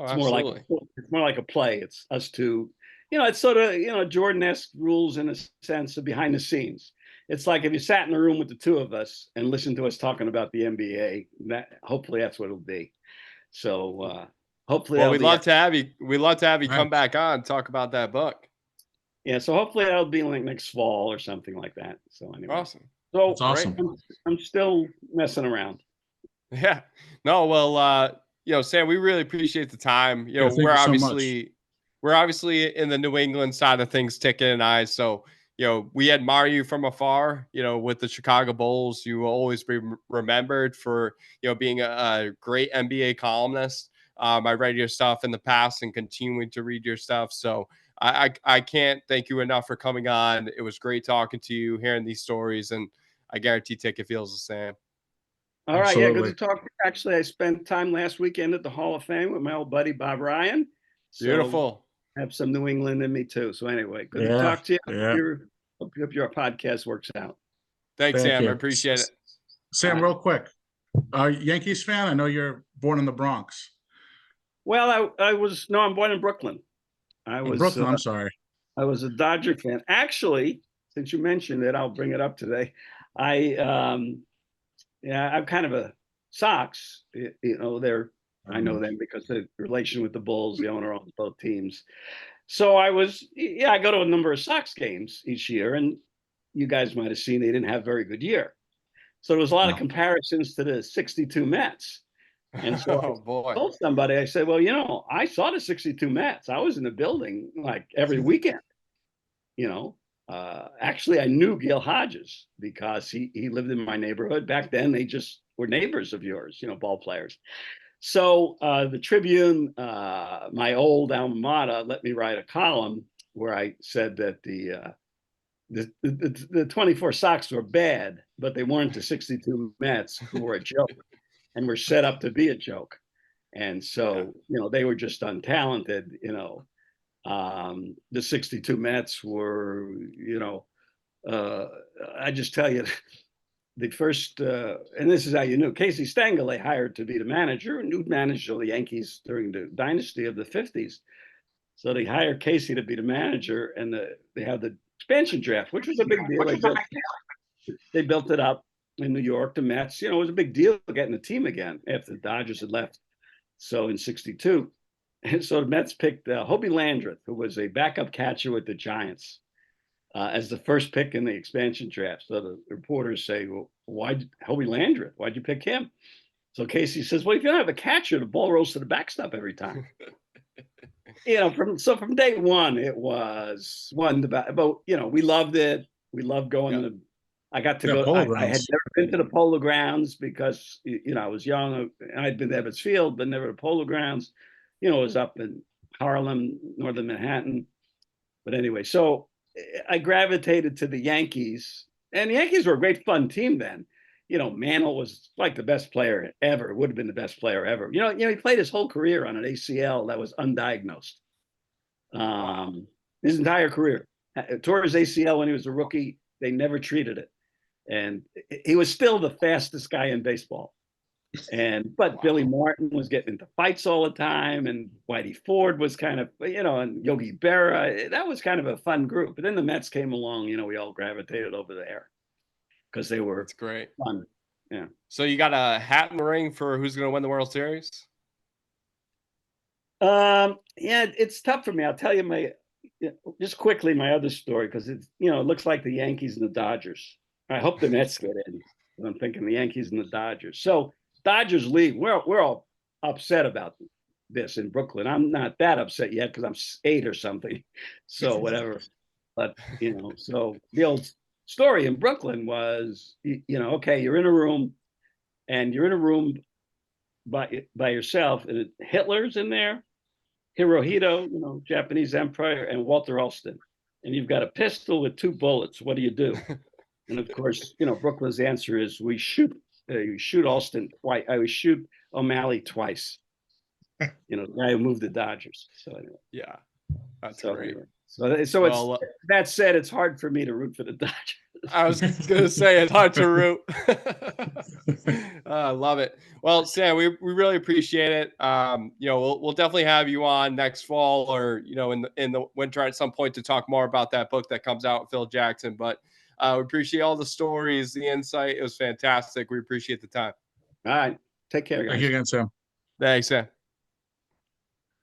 Oh, It's more like absolutely. a play. It's us two. It's sort of Jordan-esque rules in a sense of behind the scenes. It's like if you sat in the room with the two of us and listened to us talking about the NBA. That hopefully that's what it'll be. So hopefully Well, that'll we'd be love to have you. We'd love to have you come Nice. back on and talk about that book. yeah. So hopefully that'll be like next fall or something like that. So anyway, Awesome. That's so awesome. I'm still messing around. Yeah. No, well, Sam, we really appreciate the time. Yeah, thank you so much. We're obviously in the New England side of things, Ticking and I. So, we admire you from afar, with the Chicago Bulls. You will always be remembered for, being a great NBA columnist. I read your stuff in the past and continuing to read your stuff. So I can't thank you enough for coming on. It was great talking to you, hearing these stories, and I guarantee Ticket feels the same. All right, yeah, good Absolutely. to talk. Actually, I spent time last weekend at the Hall of Fame with my old buddy Bob Ryan. So Beautiful. I have some New England in me too. So anyway, good to Yeah. talk to you. Yeah. Hope your podcast works out. Thanks, Thank Sam. I you. appreciate it. Sam, real quick. Yankees fan? I know you're born in the Bronx. Well, I'm born in Brooklyn. I Oh, was Brooklyn, I'm sorry. I was a Dodger fan. Actually, since you mentioned it, I'll bring it up today. I I'm kind of a Sox. I know them because the relation with the Bulls. The owner owns both teams. So I go to a number of Sox games each year, and you guys might have seen they didn't have a very good year. So there was a lot of No. comparisons to the '62 Mets. And so I Oh boy. told somebody, I said, well, I saw the '62 Mets. I was in the building like every weekend. Actually, I knew Gil Hodges because he lived in my neighborhood. Back then, they just were neighbors of yours, ball players. So the Tribune, my old alma mater, let me write a column where I said that the 24 Sox were bad, but they weren't the '62 Mets, who were a joke and were set up to be a joke. And so, they were just untalented. The '62 Mets were, I just tell you, the first, and this is how you knew, Casey Stengel they hired to be the manager, and who managed the Yankees during the dynasty of the '50s. So they hired Casey to be the manager, and they had the expansion draft, which was a big deal. They built it up in New York. The Mets, it was a big deal getting the team again after the Dodgers had left. So in '62, and so the Mets picked Hobie Landreth, who was a backup catcher with the Giants, as the first pick in the expansion draft. So the reporters say, well, why Hobie Landreth? Why'd you pick him? So Casey says, well, if you don't have a catcher, the ball rolls to the backstop every time. From day one, it was one about, we loved it. We loved going to I got to go. Polo I Grounds. had never been to the Polo Grounds because I was young. I'd been to Ebbets Field, but never to Polo Grounds. It was up in Harlem, northern Manhattan. But anyway, so I gravitated to the Yankees, and the Yankees were a great fun team then. Mantle was like the best player ever. Would have been the best player ever. He played his whole career on an ACL that was undiagnosed. His entire career. Tore his ACL when he was a rookie. They never treated it. And he was still the fastest guy in baseball. But Billy Martin was getting into fights all the time, and Whitey Ford was kind of, and Yogi Berra. That was kind of a fun group. But then the Mets came along, we all gravitated over there because they were That's great. fun. Yeah. So you got a hat in the ring for who's going to win the World Series? Yeah, it's tough for me. I'll tell you just quickly my other story because it looks like the Yankees and the Dodgers. I hope the Mets get in. I'm thinking the Yankees and the Dodgers. So Dodgers leave. We're all upset about this in Brooklyn. I'm not that upset yet because I'm 8 or something. So whatever. But so the old story in Brooklyn was, okay, you're in a room, and you're in a room by yourself, and Hitler's in there, Hirohito, Japanese emperor, and Walter Alston, and you've got a pistol with 2 bullets. What do you do? And of course, Brooklyn's answer is we shoot. You shoot Alston twice. I would shoot O'Malley twice. The guy who moved the Dodgers. So anyway. Yeah, that's great. Anyway. So that said, it's hard for me to root for the Dodgers. I was gonna say it's hard to root. I love it. Well, Sam, we really appreciate it. We'll definitely have you on next fall, or in the winter at some point to talk more about that book that comes out with Phil Jackson. But we appreciate all the stories, the insight. It was fantastic. We appreciate the time. All right. Take care, guys. Thank you again, Sam. Thanks, Sam.